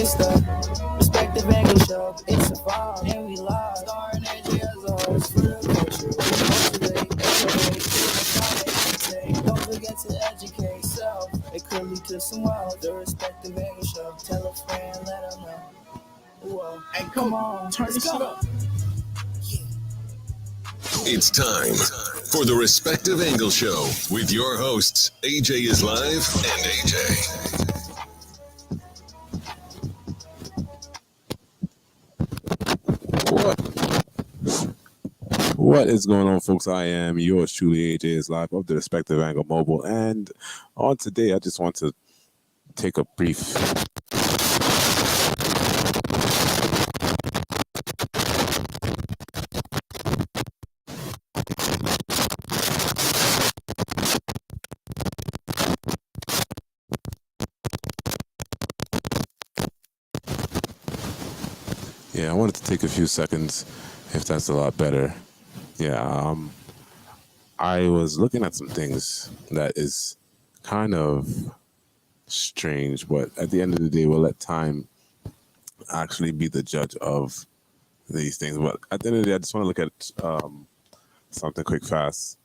It's the respective angle show. It's a vibe, and we live. Star energy as a host for the culture. We motivate, educate, don't forget to educate yourself. It could lead to some wealth. The respective angle show. Tell a friend, let them know. Whoa. Hey, come on, turn this up. It's time for the Respective Angle Show with your hosts, AJ is Live and AJ. What is going on, folks? I am yours truly, AJ is Live of the Respective Angle Mobile. And on today, I just want to take a brief I wanted to take a few seconds, if that's a lot better. I was looking at some things that is kind of strange, but at the end of the day, we'll let time actually be the judge of these things. But at the end of the day, I just want to look at something quick, fast.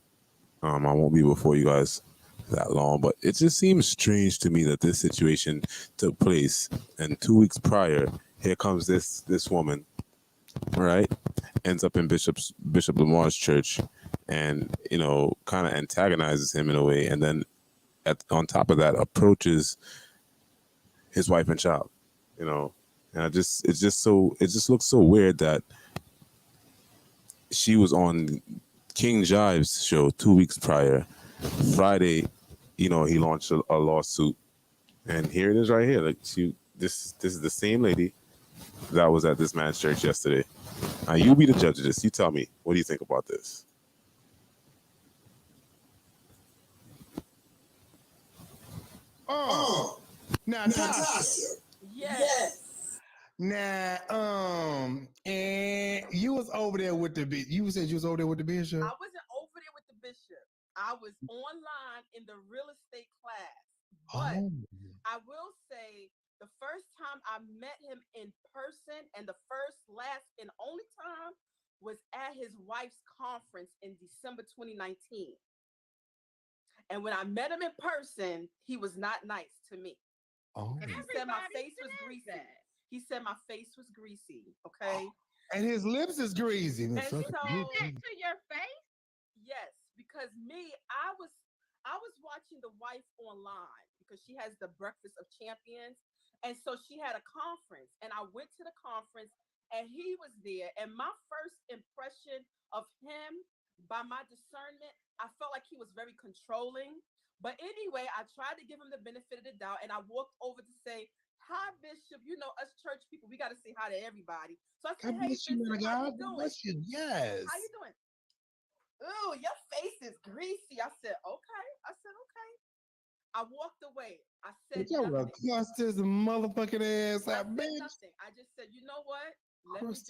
I won't be before you guys that long, but it just seems strange to me that this situation took place, and 2 weeks prior, here comes this woman, right? Ends up in Bishop Lamar's church, and kind of antagonizes him in a way, and then on top of that, approaches his wife and child. And it just looks so weird that she was on King Jive's show 2 weeks prior. Friday, he launched a lawsuit, and here it is right here. Like this is the same lady that was at this man's church yesterday. Now you be the judge of this. You tell me, what do you think about this? Oh, Natasha. Yes. Now, and you was over there with the bishop. You said you was over there with the bishop. I wasn't over there with the bishop. I was online in the real estate class. But I will say the first time I met him in person, and the first, last, and only time was at his wife's conference in December 2019. And when I met him in person, he was not nice to me. Oh. He said my face was greasy. He said my face was greasy. Okay. And his lips is greasy. And so, to your face? Yes, because I was watching the wife online because she has the Breakfast of Champions. And so she had a conference, and I went to the conference, and he was there. And my first impression of him, by my discernment, I felt like he was very controlling. But anyway, I tried to give him the benefit of the doubt, and I walked over to say, "Hi, Bishop. You know, us church people, we got to say hi to everybody." So I said, "Hey, Bishop, how you doing? Yes. How you doing?" "Ooh, your face is greasy." I said, "Okay." "Okay." I walked away. I said nothing. Cussed his motherfucking ass out, bitch. Nothing. I just said, "You know what? Let me just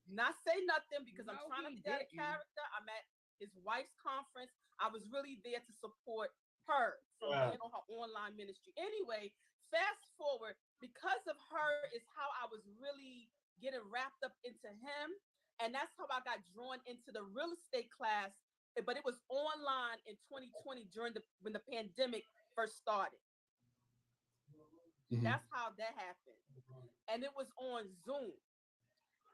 not say nothing because I'm trying to be out of character. I'm at his wife's conference. I was really there to support her from being on her online ministry. Anyway, fast forward, because of her is how I was really getting wrapped up into him. And that's how I got drawn into the real estate class. But it was online in 2020 when the pandemic first started. Mm-hmm. That's how that happened. And it was on Zoom.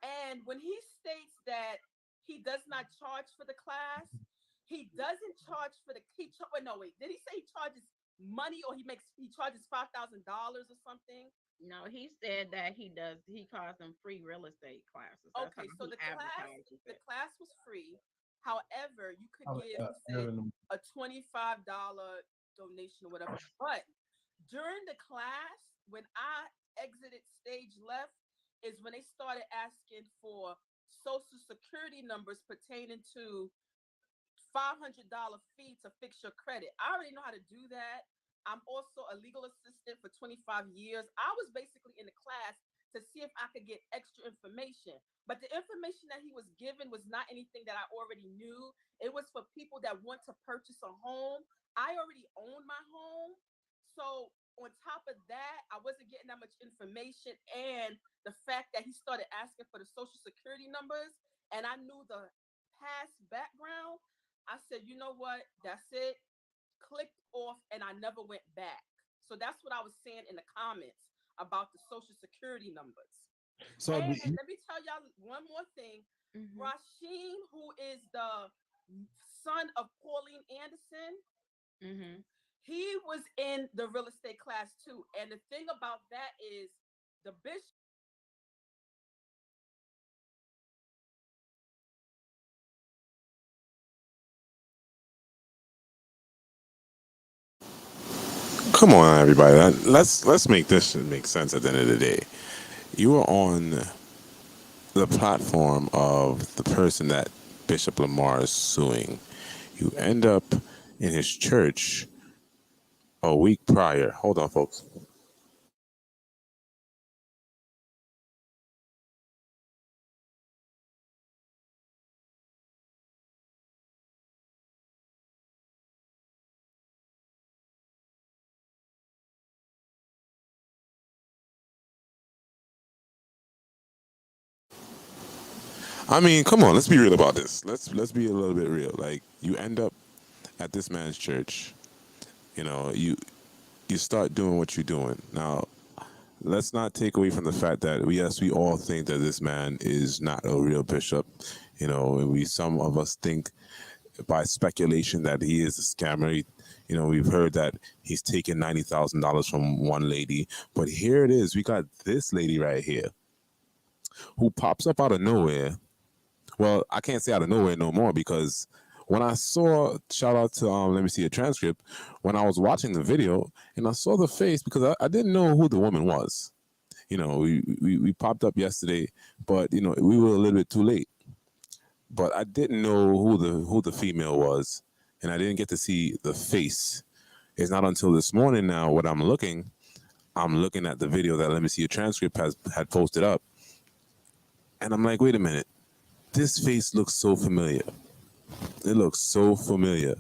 And when he states that he does not charge for the class, he doesn't charge for the did he say he charges money, or he charges $5,000 or something? No, he said that he calls them free real estate classes. That's okay, so the class was free. However, you could give a $25 donation or whatever. But during the class, when I exited stage left, is when they started asking for social security numbers pertaining to $500 fee to fix your credit. I already know how to do that. I'm also a legal assistant for 25 years. I was basically in the class to see if I could get extra information. But the information that he was given was not anything that I already knew. It was for people that want to purchase a home. I already own my home. So on top of that, I wasn't getting that much information, and the fact that he started asking for the social security numbers, and I knew the past background, I said, you know what, that's it. Clicked off, and I never went back. So that's what I was saying in the comments about the social security numbers. So And let me tell y'all one more thing. Mm-hmm. Rasheen, who is the son of Pauline Anderson, Mm-hmm. he was in the real estate class too. And the thing about that is the bishop. Come on, everybody. Let's make this make sense at the end of the day. You are on the platform of the person that Bishop Lamar is suing. You end up in his church a week prior. Hold on, folks. I mean, come on, let's be real about this. Let's be a little bit real. Like you end up at this man's church. You know, you start doing what you're doing. Now, let's not take away from the fact that we all think that this man is not a real bishop. You know, we some of us think by speculation that he is a scammer. You know, we've heard that he's taken $90,000 from one lady, but here it is. We got this lady right here who pops up out of nowhere. Well, I can't say out of nowhere no more because when I saw, shout out to let me see a transcript, when I was watching the video and I saw the face because I didn't know who the woman was. You know, we popped up yesterday, but you know we were a little bit too late. But I didn't know who the female was, and I didn't get to see the face. It's not until this morning now what I'm looking at the video that let me see a transcript had posted up, and I'm like, wait a minute, this face looks so familiar. It looks so familiar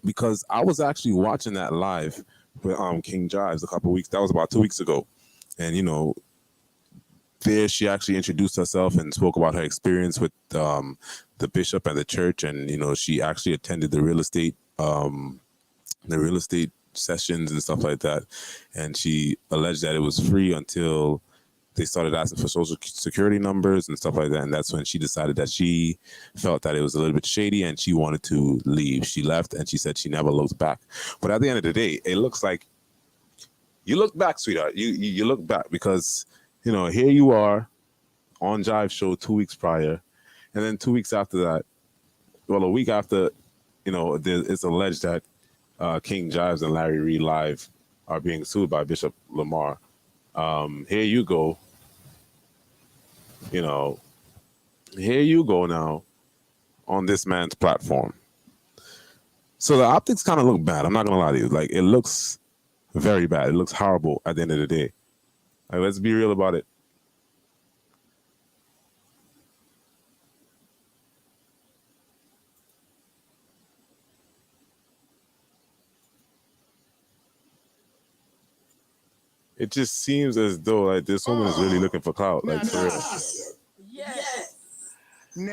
because I was actually watching that live with King Jives a couple weeks. That was about 2 weeks ago, and you know there she actually introduced herself and spoke about her experience with the bishop and the church, and you know she actually attended the real estate sessions and stuff like that, and she alleged that it was free until they started asking for social security numbers and stuff like that, and that's when she decided that she felt that it was a little bit shady and she wanted to leave. She left and she said she never looked back. But at the end of the day, it looks like you look back, sweetheart. You look back because you know here you are on Jive Show 2 weeks prior, and then 2 weeks after that, well, a week after, you know, it's alleged that King Jives and Larry Reed Live are being sued by Bishop Lamar. Here you go, you know, here you go now on this man's platform. So the optics kind of look bad. I'm not gonna lie to you. Like it looks very bad. It looks horrible at the end of the day. Like let's be real about it. It just seems as though like this woman is really looking for clout. Like for real. Yes. Now,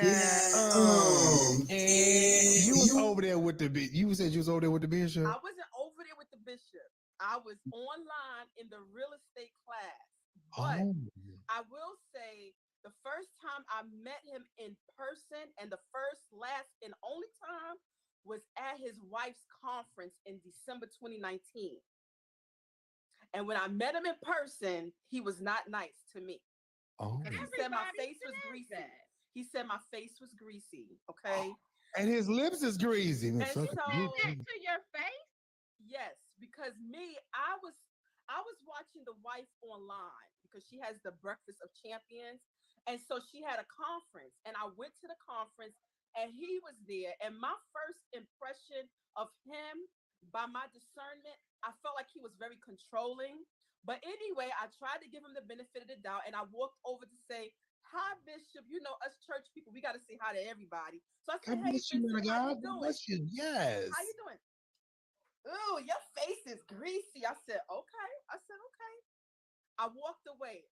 and you was over there with the bishop. You said you was over there with the bishop. I wasn't over there with the bishop. I was online in the real estate class. But I will say the first time I met him in person and the first, last, and only time was at his wife's conference in December 2019. And when I met him in person, he was not nice to me. Oh. He said my face was greasy. He said my face was greasy. Okay. And his lips is greasy. And so to your face? yes, because I was watching the wife online because she has the Breakfast of Champions. And so she had a conference and I went to the conference and he was there. And my first impression of him by my discernment, I felt like he was very controlling. But anyway, I tried to give him the benefit of the doubt and I walked over to say, hi, Bishop. You know, us church people, we got to say hi to everybody. So I said, hey, Bishop, how you doing? Yes. How you doing? Ooh, your face is greasy. I said, okay. I said, okay. I walked away.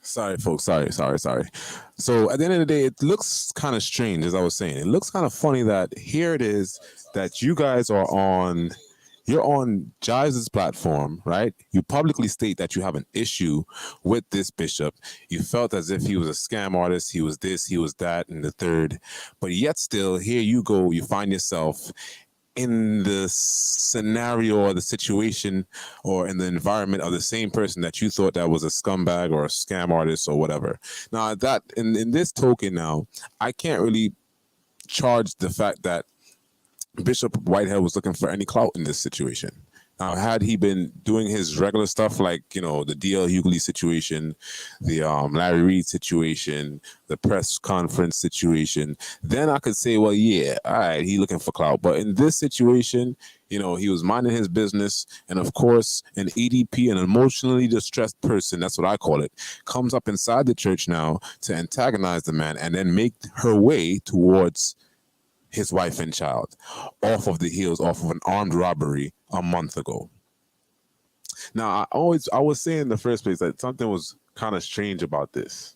Sorry, folks. Sorry. So at the end of the day, it looks kind of strange, as I was saying. It looks kind of funny that here it is that you guys are on. You're on Giles' platform, right? You publicly state that you have an issue with this bishop. You felt as if he was a scam artist. He was this, he was that, and the third. But yet still, here you go. You find yourself in the scenario or the situation or in the environment of the same person that you thought that was a scumbag or a scam artist or whatever. Now that in this token now, I can't really charge the fact that Bishop Whitehead was looking for any clout in this situation. Now, had he been doing his regular stuff like, the D.L. Hughley situation, the Larry Reid situation, the press conference situation, then I could say, well, yeah, all right, he looking for clout. But in this situation, he was minding his business. And of course, an EDP, an emotionally distressed person, that's what I call it, comes up inside the church now to antagonize the man and then make her way towards his wife and child off of the heels off of an armed robbery a month ago. Now, I was saying in the first place that something was kind of strange about this.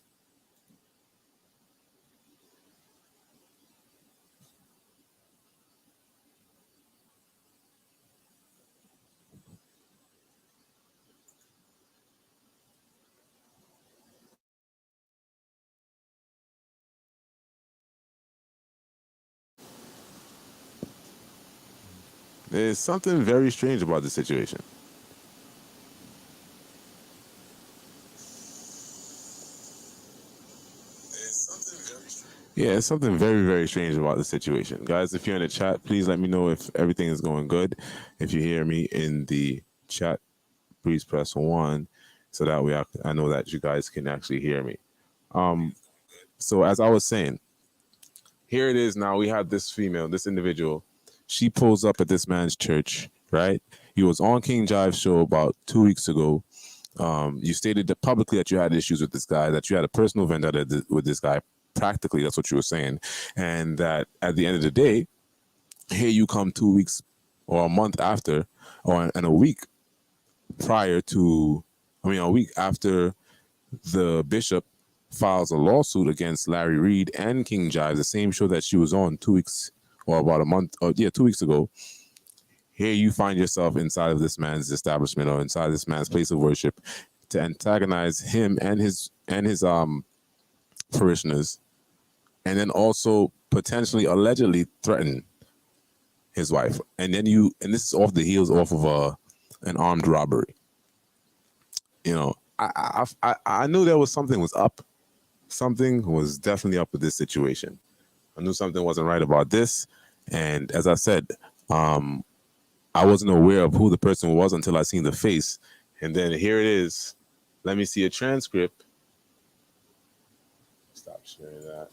There's something very strange about this situation. Yeah, it's something very, very strange about the situation. Guys, if you're in the chat, please let me know if everything is going good. If you hear me in the chat, please press 1 so that way I know that you guys can actually hear me. So as I was saying, here it is now. We have this female, this individual. She pulls up at this man's church, right? He was on King Jive's show about 2 weeks ago. You stated that publicly that you had issues with this guy, that you had a personal vendetta with this guy. Practically, that's what you were saying. And that at the end of the day, here you come 2 weeks or a month after, and a week prior to, a week after the bishop files a lawsuit against Larry Reid and King Jive, the same show that she was on 2 weeks or about a month, 2 weeks ago. Here you find yourself inside of this man's establishment or inside this man's place of worship to antagonize him and his parishioners, and then also potentially allegedly threaten his wife. And then this is off the heels off of an armed robbery. I knew there was something was up. Something was definitely up with this situation. I knew something wasn't right about this. And as I said, I wasn't aware of who the person was until I seen the face. And then here it is. Let me see a transcript. Stop sharing that.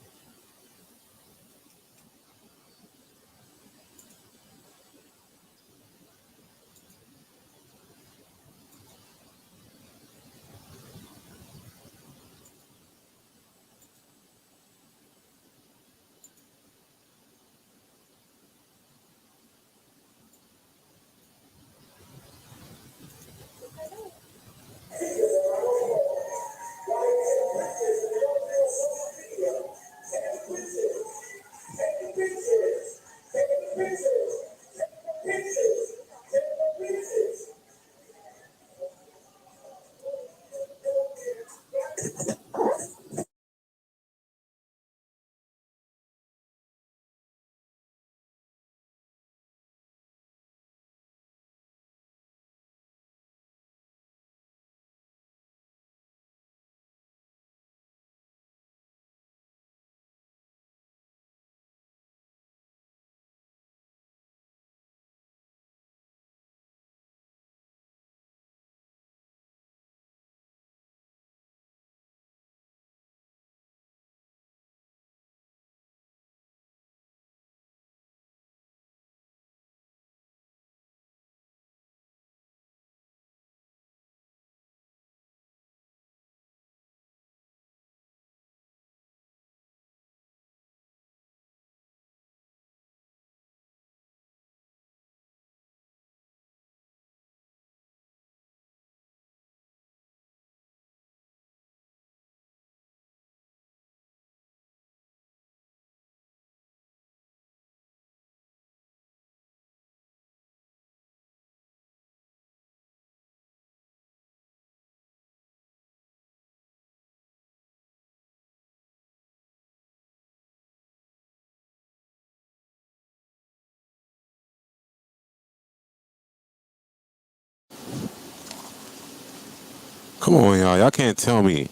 Come on, y'all. Y'all can't tell me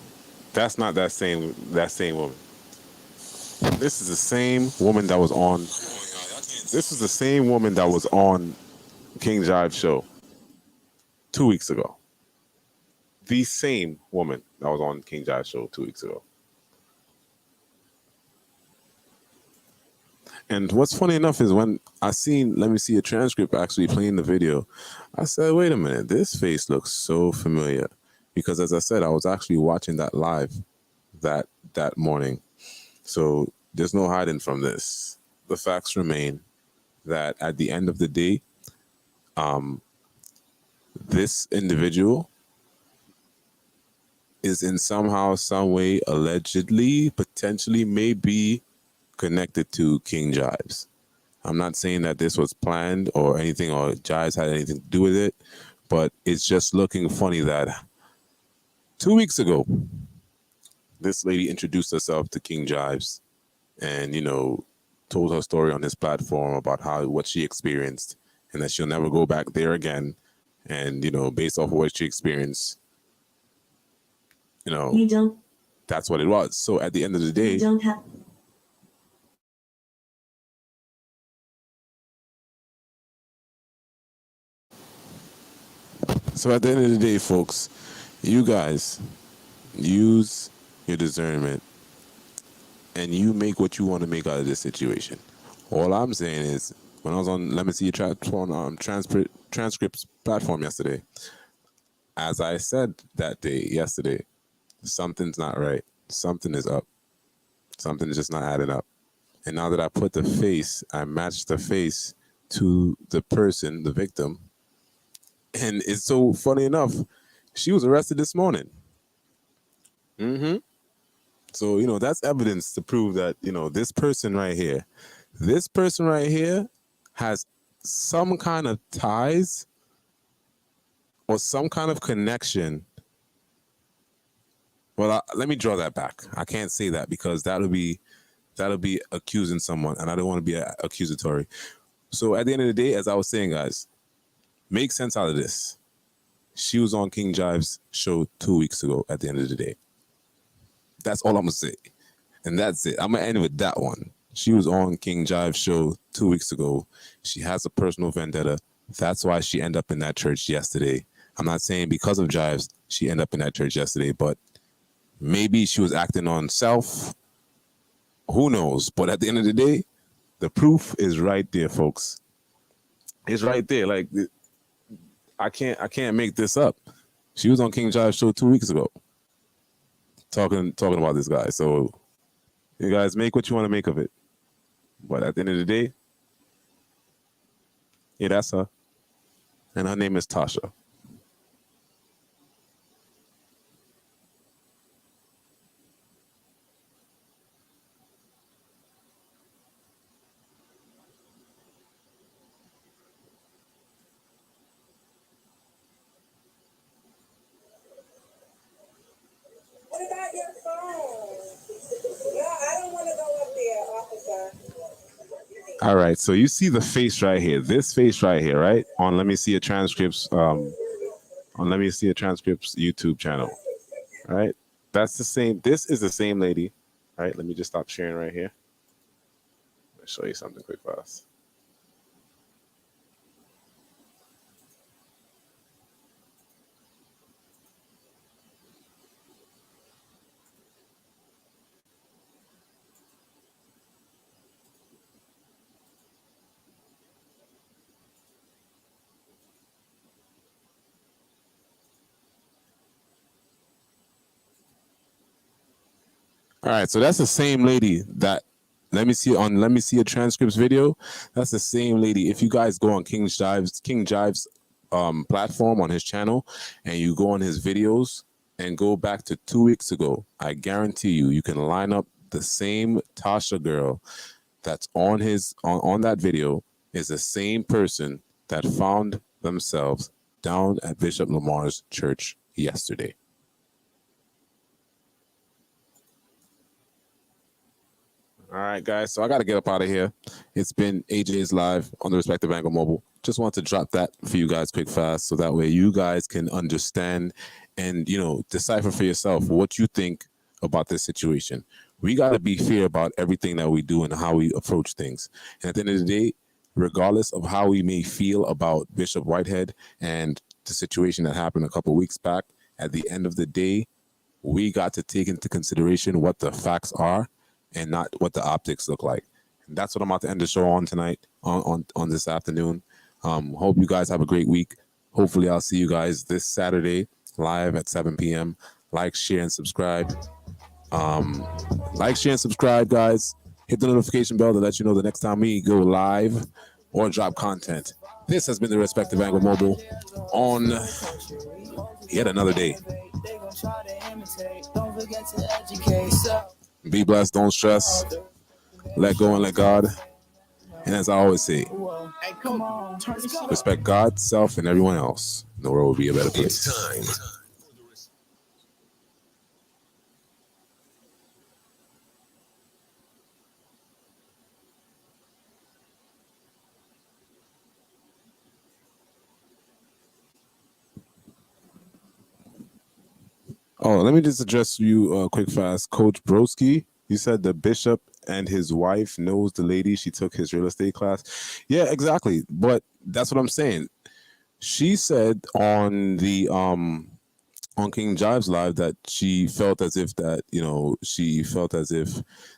that's not that same woman. This is the same woman that was on. This is the same woman that was on King Jive's show 2 weeks ago. The same woman that was on King Jive's show 2 weeks ago. And what's funny enough is when I seen Let Me See a Transcript actually playing the video, I said, wait a minute, this face looks so familiar. Because as I said, I was actually watching that live that morning. So there's no hiding from this. The facts remain that at the end of the day, this individual is in somehow, some way, allegedly, potentially, maybe connected to King Jives. I'm not saying that this was planned or anything, or Jives had anything to do with it, but it's just looking funny that 2 weeks ago, this lady introduced herself to King Jives and, told her story on his platform about what she experienced and that she'll never go back there again. And, based off of what she experienced, that's what it was. So at the end of the day, folks, you guys use your discernment and you make what you want to make out of this situation. All I'm saying is, when I was on Let Me See Transcripts platform yesterday, as I said that day, yesterday, something's not right. Something is up. Something is just not adding up. And now that I put the face, I matched the face to the person, the victim. And it's so funny enough, she was arrested this morning. So, that's evidence to prove that, this person right here has some kind of ties or some kind of connection. Well, let me draw that back. I can't say that because that'll be accusing someone, and I don't want to be accusatory. So at the end of the day, as I was saying, guys, make sense out of this. She was on King Jive's show 2 weeks ago at the end of the day. That's all I'm going to say. And that's it. I'm going to end with that one. She was on King Jive's show 2 weeks ago. She has a personal vendetta. That's why she ended up in that church yesterday. I'm not saying because of Jives she ended up in that church yesterday, but maybe she was acting on self. Who knows? But at the end of the day, the proof is right there, folks. It's right there. Like, I can't make this up. She was on King Jive's show 2 weeks ago, talking about this guy. So you guys make what you want to make of it. But at the end of the day, yeah, that's her. And her name is Tasha. What about your phone? No, I don't want to go up there, officer. All right, so you see the face right here. This face right here, right? On Let Me See a Transcripts YouTube channel. All right? That's the same. This is the same lady. All right, let me just stop sharing right here. I'll show you something quick fast. All right, so that's the same lady that Let Me See a Transcripts video. That's the same lady. If you guys go on King Jive's platform on his channel and you go on his videos and go back to 2 weeks ago, I guarantee you can line up the same Tasha girl that's on that video is the same person that found themselves down at Bishop Lamar's church yesterday. All right, guys. So I got to get up out of here. It's been AJ's Live on the Respective Angle Mobile. Just want to drop that for you guys quick, fast, so that way you guys can understand and decipher for yourself what you think about this situation. We got to be fair about everything that we do and how we approach things. And at the end of the day, regardless of how we may feel about Bishop Whitehead and the situation that happened a couple of weeks back, at the end of the day, we got to take into consideration what the facts are and not what the optics look like. And that's what I'm about to end the show on tonight, on this afternoon. Hope you guys have a great week. Hopefully, I'll see you guys this Saturday live at 7 p.m. Like, share, and subscribe. Like, share, and subscribe, guys. Hit the notification bell to let you know the next time we go live or drop content. This has been the Respective Angle Mobile on yet another day. Be blessed, don't stress. Let go and let God. And as I always say, respect God, self, and everyone else. The world will be a better place. It's time. Oh, let me just address you quick fast. Coach Broski, you said the bishop and his wife knows the lady. She took his real estate class. Yeah, exactly. But that's what I'm saying. She said on the on King Jive's live that she felt as if that she felt as if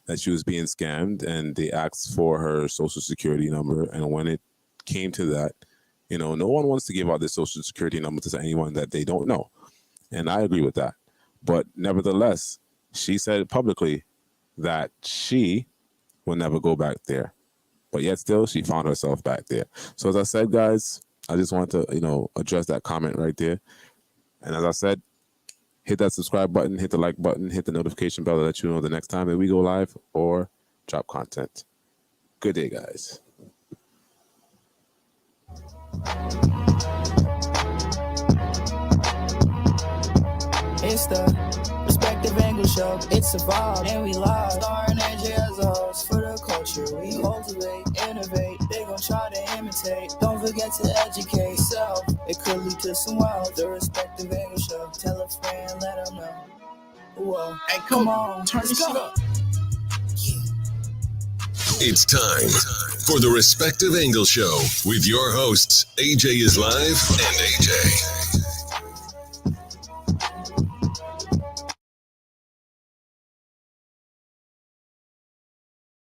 that she was being scammed, and they asked for her social security number, and when it came to that, no one wants to give out their social security number to anyone that they don't know, and I agree with that. But nevertheless, she said publicly that she will never go back there, but yet still she found herself back there. So as I said, guys, I just wanted to address that comment right there. And as I said, hit that subscribe button, hit the like button, hit the notification bell to let you know the next time that we go live or drop content. Good day, guys. It's the Respective Angle Show. It's a vibe, and we live. Starring AJ as a host for the culture. We cultivate, innovate. They gon' try to imitate. Don't forget to educate yourself. It could lead to some wealth. The Respective Angle Show. Tell a friend, let them know. Whoa. Hey, come on, turn this shit up. It's time for the Respective Angle Show with your hosts, AJ is Live and AJ.